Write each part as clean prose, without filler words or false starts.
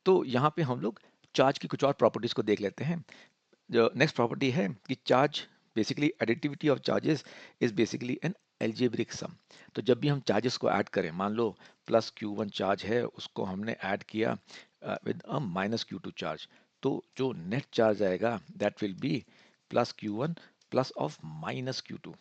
तो यहाँ पे हम लोग चार्ज की कुछ और प्रॉपर्टीज को देख लेते हैं। जो नेक्स्ट प्रॉपर्टी है कि charge basically additivity of charges is basically an algebraic sum. तो जब भी हम चार्जेस को ऐड करें, मान लो प्लस Q1 चार्ज है, उसको हमने ऐड किया with a minus Q2 charge, तो जो नेट चार्ज आएगा that will B plus Q1 plus of minus Q2।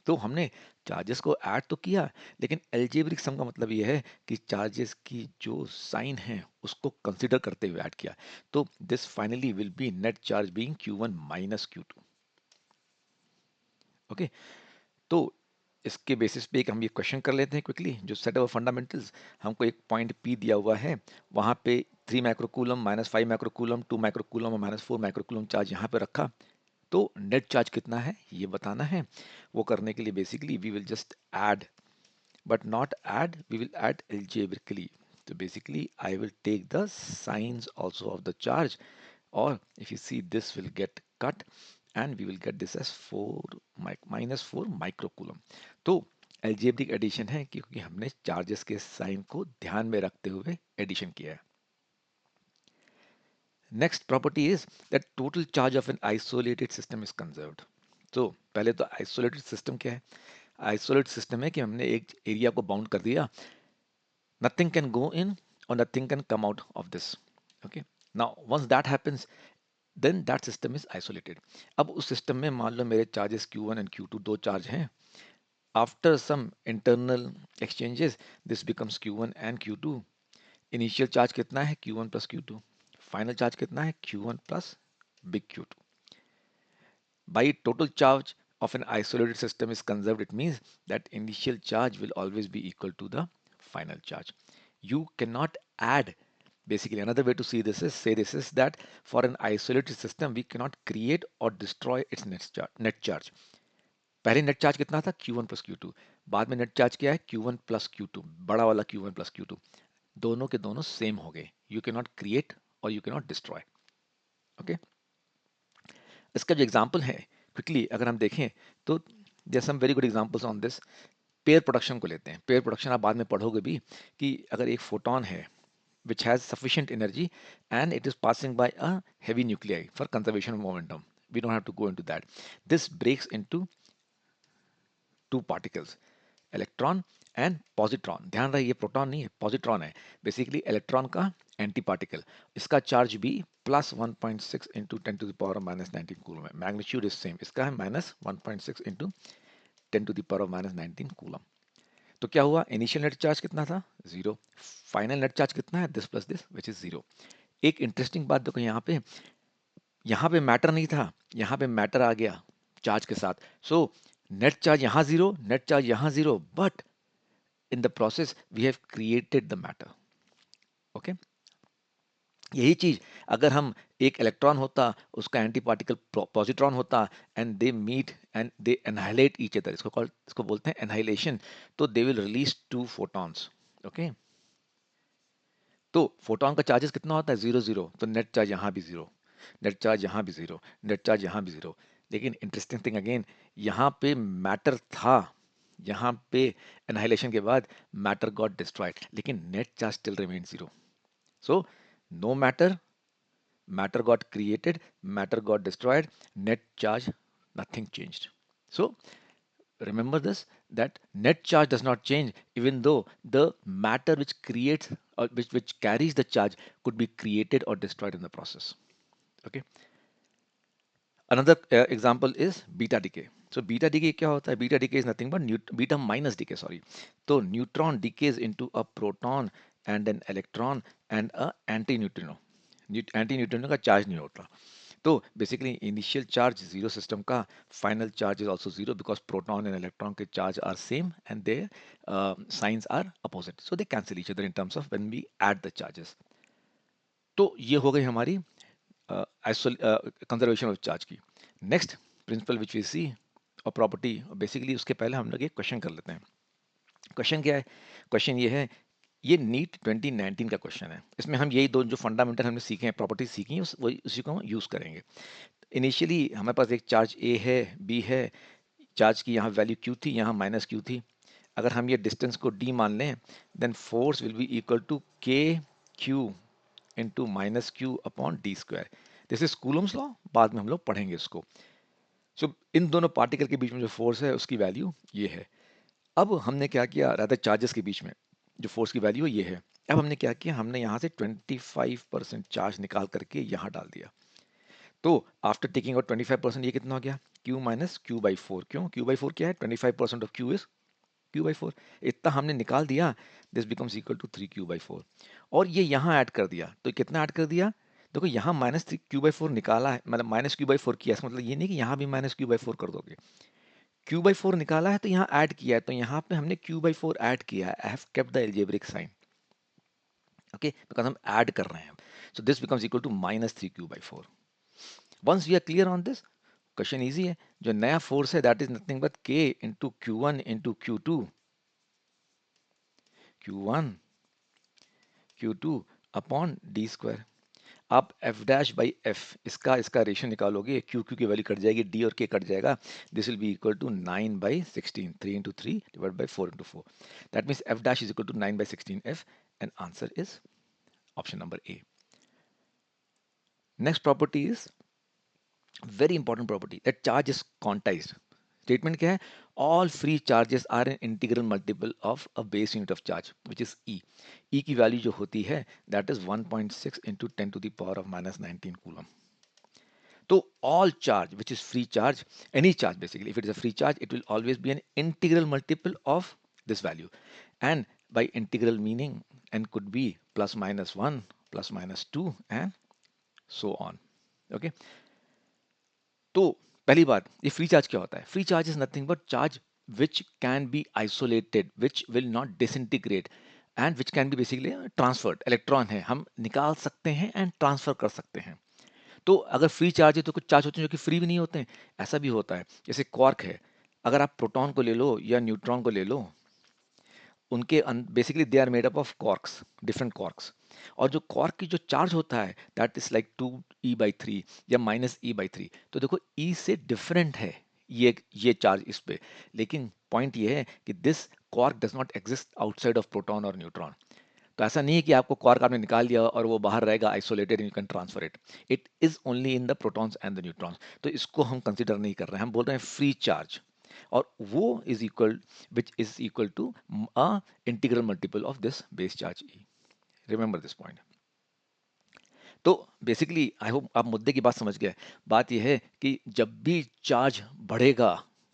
तो हमने चार्जेस को ऐड तो किया, लेकिन एल्जेब्रिक सम का मतलब ये है कि चार्जेस की जो साइन है उसको कंसिडर करते हुए ऐड किया। तो this finally will be net charge being Q1 minus Q2। Okay, तो इसके बेसिस पे एक हम ये क्वेश्चन कर लेते हैं क्विकली, जो सेट ऑफ फंडामेंटल्स। हमको एक पॉइंट P दिया हुआ है, वहां पे 3 माइक्रोकूलम माइनस 5 माइक्रोकूलम 2 माइक्रोकूलम और माइनस 4 माइक्रोकूलम चार्ज यहाँ पे रखा। तो नेट चार्ज कितना है ये बताना है। वो करने के लिए basically we will just add, but not add, we will add algebraically. So basically I will take the signs also of the charge, or if you see this will get cut and we will get this as 4 minus 4 microcoulomb. तो algebraic addition है क्योंकि हमने charges के sign को ध्यान में रखते हुए एडिशन किया है। Next property is that total charge of an isolated system is conserved. तो पहले तो isolated system क्या है? Isolated system है कि हमने एक एरिया को बाउंड कर दिया, nothing can go in or nothing can come out of this. Okay, now once that happens, then that system is isolated. अब उस सिस्टम में मान लो मेरे चार्जेस Q1 and Q2 दो चार्ज हैं। After some internal exchanges this becomes Q1 and Q2। Initial charge कितना है Q1 plus Q2, final charge कितना है Q1 plus big Q2। By total charge of an isolated system is conserved, it means that initial charge will always be equal to the final charge. You cannot add. Basically, another way to see this is say this is that for an isolated system, we cannot create or destroy its net charge. पहले net charge कितना था Q1 plus Q2, बाद में net charge क्या है Q1 plus Q2, बड़ा वाला Q1 plus Q2, दोनों के दोनों सेम हो गए। यू कैन नॉट क्रिएट और you can not destroy. Okay, इसका जो एग्जांपल है क्विकली अगर हम देखें तो there some very good examples on this. Pair production को लेते हैं। पेयर प्रोडक्शन आप बाद में पढ़ोगे भी कि अगर एक फोटोन है which has sufficient energy and it is passing by a heavy nuclei for conservation of momentum, we don't have to go into that. This breaks into two particles, electron and positron. ध्यान रहे ये proton नहीं है, positron है। Basically electron का anti particle, इसका charge भी plus 1.6 into 10⁻⁻19 coulomb है। मैग्नीट्यूड इज सेम, इसका है माइनस 1.6 इंटू 10⁻⁻19 कूलम। तो क्या हुआ, इनिशियल नेट चार्ज कितना था जीरो, फाइनल नेट चार्ज कितना है this plus this which is zero. एक इंटरेस्टिंग बात देखो यहाँ पे मैटर नहीं था, यहाँ पे मैटर आ गया चार्ज के साथ। सो नेट चार्ज यहाँ जीरो, नेट चार्ज यहाँ zero, but in the process we have created the matter. Okay, यही चीज अगर हम एक इलेक्ट्रॉन होता, उसका एंटी पार्टिकल पॉजिट्रॉन होता and they meet and they annihilate each other, इसको बोलते हैं एनहाइलेशन, तो they will release two photons. Okay, तो फोटॉन का चार्जेस कितना होता है जीरो जीरो, तो नेट चार्ज यहाँ भी जीरो, नेट चार्ज यहाँ भी जीरो, नेट चार्ज यहाँ भी जीरो। लेकिन इंटरेस्टिंग थिंग अगेन, यहाँ पे मैटर था, यहाँ पे एनहाइलेशन के बाद मैटर गॉट डिस्ट्रॉयड, लेकिन net charge still remain zero. So no matter, matter got created, matter got destroyed, net charge nothing changed. So remember this, that net charge does not change even though the matter which creates or which carries the charge could be created or destroyed in the process. Okay, another example is beta decay. So beta decay क्या होता है, beta decay is nothing but beta minus decay, sorry. तो neutron decays into a proton and an electron and a anti neutrino. Anti neutrino का charge नहीं होता। तो basically initial charge zero system का, final charge is also zero because proton and electron के charge are same and their signs are opposite, so they cancel each other in terms of when we add the charges. तो ये हो गई हमारी conservation of charge की। Next principle which we see और property, basically उसके पहले हम लोग एक क्वेश्चन कर लेते हैं। क्वेश्चन क्या है, क्वेश्चन ये है, ये नीट 2019 का क्वेश्चन है। इसमें हम यही दो जो फंडामेंटल हमने सीखे हैं, प्रॉपर्टीज सीखी हैं, वही उसी को हम यूज करेंगे। इनिशियली हमारे पास एक चार्ज ए है, बी है, चार्ज की यहाँ वैल्यू क्यू थी, यहाँ माइनस क्यू थी। अगर हम ये डिस्टेंस को डी मान लें, then force will be equal to K Q into minus Q upon D square. This is Coulomb's law, बाद में हम लोग पढ़ेंगे इसको। सो इन दोनों पार्टिकल के बीच में जो फोर्स है उसकी वैल्यू ये है। अब हमने क्या किया, रादर चार्जेस के बीच में जो फोर्स की वैल्यू है ये है। अब हमने क्या किया, हमने यहाँ से 25% चार्ज निकाल करके यहाँ डाल दिया। तो आफ्टर टेकिंग आउट 25% ये कितना हो गया, q minus q by four. क्यों, q बाई फोर क्या है, 25% of q is q by four. इतना हमने निकाल दिया, this becomes equal to 3q by four. और ये यहाँ ऐड कर दिया, तो कितना ऐड कर दिया, देखो यहाँ minus three q by four निकाला है, मतलब माइनस क्यू बाई फोर किया, इसका मतलब ये नहीं कि यहाँ भी माइनस क्यू बाई फोर कर दोगे। क्यू बाई फोर निकाला है तो यहाँ ऐड किया है, तो यहाँ पे हमने क्यू बाई फोर ऐड किया है। I have kept the algebraic sign, okay, because हम ऐड कर रहे हैं। So this becomes equal to minus three q by four. Once we are clear on this, question easy है। जो नया force है that is nothing but k into q one into q two, q one q two upon D square. आप f dash by F इसका इसका ratio निकालोगे, q q की value cut जाएगी, डी और के कट जाएगा। This will be equal to 9/16, 3 into three divide by 4 into 4। That means f dash is equal to 9/16 f, and answer is option number A. Next property is very important property, that charge is quantized. Statement क्या है, all free charges are an integral multiple of a base unit of charge which is e. E की value जो होती है that is 1.6 into 10 to the power of minus 19 coulomb. तो all charge which is free charge, any charge basically, if it is a free charge, it will always be an integral multiple of this value. And by integral meaning n could be plus minus 1, plus minus 2 and so on. Okay. तो पहली बात, ये free charge क्या होता है, free charge is nothing but charge which can be isolated, which will not disintegrate and which can be basically transferred. Electron है, हम निकाल सकते हैं एंड ट्रांसफर कर सकते हैं। तो अगर फ्री चार्ज है तो कुछ चार्ज होते हैं जो कि फ्री भी नहीं होते हैं, ऐसा भी होता है। जैसे क्वार्क है, अगर आप प्रोटॉन को ले लो या न्यूट्रॉन को ले लो, उनके basically they are made up of quarks, different quarks. और जो क्वार्क की जो चार्ज होता है दैट इज लाइक 2e/3 या -e/3। तो देखो e से डिफरेंट है ये चार्ज इस पे, लेकिन पॉइंट ये है कि this quark does not exist outside of proton और न्यूट्रॉन। तो ऐसा नहीं है कि आपको क्वार्क आपने निकाल लिया और वो बाहर रहेगा isolated and you can transfer it. It is only in the protons and the neutrons. तो इसको हम कंसिडर नहीं कर रहे हैं, हम बोल रहे हैं फ्री चार्ज। और वो is equal, which is equal to a integral multiple of this base charge e. Remember this point. तो बेसिकली आई होप आप मुद्दे की बात समझ गए। बात यह है कि जब भी चार्ज बढ़ेगा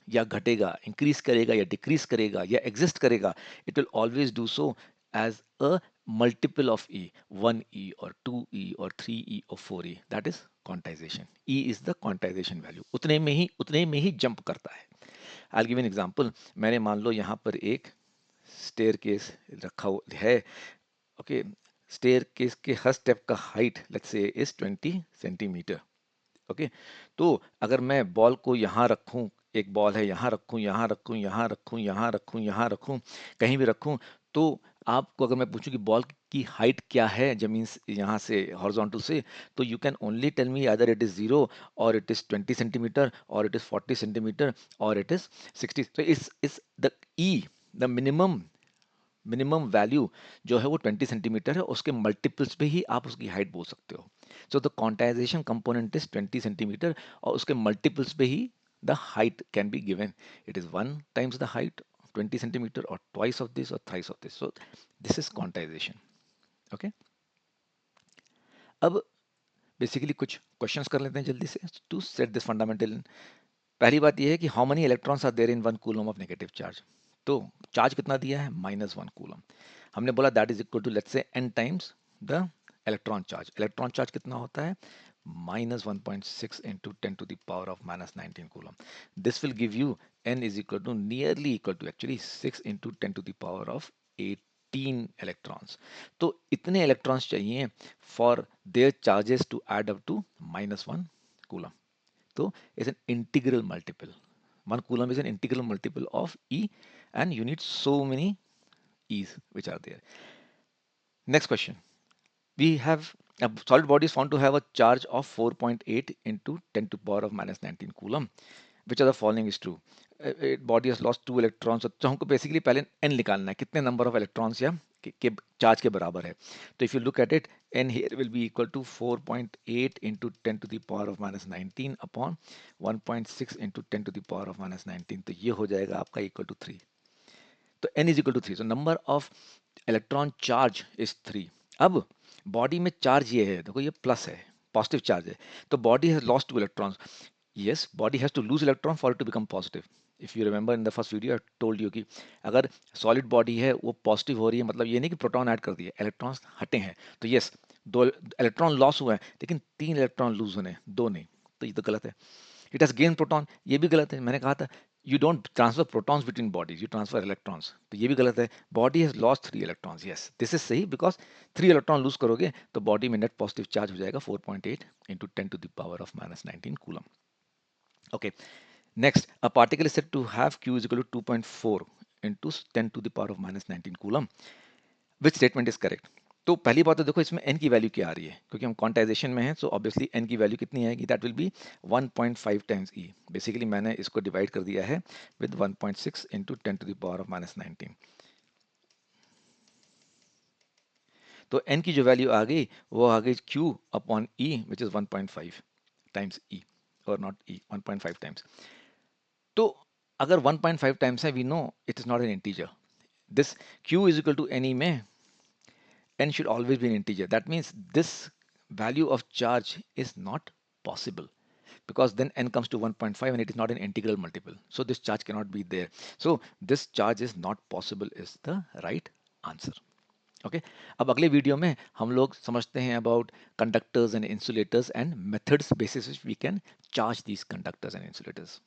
या घटेगा, इंक्रीज करेगा या डिक्रीज करेगा या एग्जिस्ट करेगा, it will always do so as a multiple of e, 1e और 2e और 3e और 4e। That is quantization. e is the quantization value, उतने में ही जंप करता है। I give an example. मैंने मान लो यहाँ पर एक स्टेयर केस रखा हुआ है, ओके। स्टेयर केस के हर स्टेप का height let's say is 20 centimetre, okay. तो अगर मैं बॉल को यहाँ रखूँ, एक बॉल है, यहाँ रखूँ, यहाँ रखूँ, यहाँ रखूँ, यहाँ रखूँ, यहाँ रखूँ, कहीं भी रखूँ, तो आपको अगर मैं पूछूं कि बॉल की हाइट क्या है जमीन से, यहाँ से हॉरिजॉन्टल से, तो you can only tell me either it is 0 और इट इज 20 सेंटीमीटर और इट इज 40 सेंटीमीटर और इट इज 60। तो इस the E, the minimum value जो है वो 20 सेंटीमीटर है, उसके मल्टीपल्स पे ही आप उसकी हाइट बोल सकते हो। So the quantization component is 20 centimetre और उसके मल्टीपल्स पे ही the height can be given. It is 1 times the height 20 centimetre और ट्वाइस ऑफ दिस और thrice of this. So this is quantization, okay. अब बेसिकली कुछ क्वेश्चंस कर लेते हैं जल्दी से टू सेट दिस फंडामेंटल। पहली बात यह है कि how many electrons are there in 1 coulomb of negative charge. तो चार्ज कितना दिया है, -1 कूलम। हमने बोला that is equal to let's say n times the electron charge. Electron charge कितना होता है, -1.6 into 10 to the power of -19 coulomb. This will give you n is equal to nearly equal to actually 6 into 10 to the power of 18 electrons. तो इतने electrons चाहिए for their charges to add up to -1 coulomb. So it's an integral multiple. 1 coulomb is an integral multiple of E, and you need so many E's which are there. Next question. We have a solid body is found to have a charge of 4.8 into 10 to the power of -19 coulomb. Which of the following is true? Body has lost 2 electrons. तो हमको basically पहले n निकालना है, कितने number of electrons या के charge के बराबर है। तो if you look at it, n here will be equal to 4.8 into 10 to the power of minus 19 upon 1.6 into 10 to the power of minus 19, तो ये हो जाएगा आपका इक्वल टू 3। तो n is equal to 3, so number of electron charge is 3। अब body में charge ये है, देखो ये प्लस है, पॉजिटिव चार्ज है, तो body has lost 2 electrons. Yes, body has to lose electron for it to become positive. If you remember in the first video I told you कि अगर सॉलिड बॉडी है वो पॉजिटिव हो रही है, मतलब ये नहीं कि प्रोटॉन ऐड कर दिए, इलेक्ट्रॉन्स हटे हैं, तो यस 2 इलेक्ट्रॉन लॉस हुए हैं, लेकिन 3 इलेक्ट्रॉन लूज होने, 2 नहीं, तो ये तो गलत है। इट हैज गेन प्रोटॉन, ये भी गलत है, मैंने कहा था you don't transfer protons between bodies, you transfer electrons, तो ये भी गलत है। Body has lost 3 electrons, yes this is सही, बिकॉज 3 इलेक्ट्रॉन लूज करोगे तो बॉडी में नेट पॉजिटिव चार्ज हो जाएगा 4.8 into 10 to the power of minus 19 coulomb. Okay, next, a particle is said to have Q is equal to 2.4 into 10 to the power of minus 19 coulomb. Which statement is correct? तो पहली बात तो देखो इसमें n की value क्या आ रही है, क्योंकि हम क्वांटाइजेशन में हैं, सो ऑब्वियसली n की वैल्यू कितनी आएगी, that will be 1.5 times e। Basically मैंने इसको डिवाइड कर दिया है with 1.6 into 10 to the power of minus 19। तो n की जो वैल्यू आ गई वो आ गई q upon e which is 1.5 times e, और नॉट e, 1.5 टाइम्स। तो अगर 1.5 टाइम्स है, we know it is not an integer. This q is equal to ne में n should always be an integer. That means this value of charge is not possible, because then n comes to 1.5 and it is not an integral multiple. So this charge cannot be there. So this charge is not possible is the right answer. Okay. अब अगले video में हम लोग समझते हैं about conductors and insulators and methods basis which we can charge these conductors and insulators.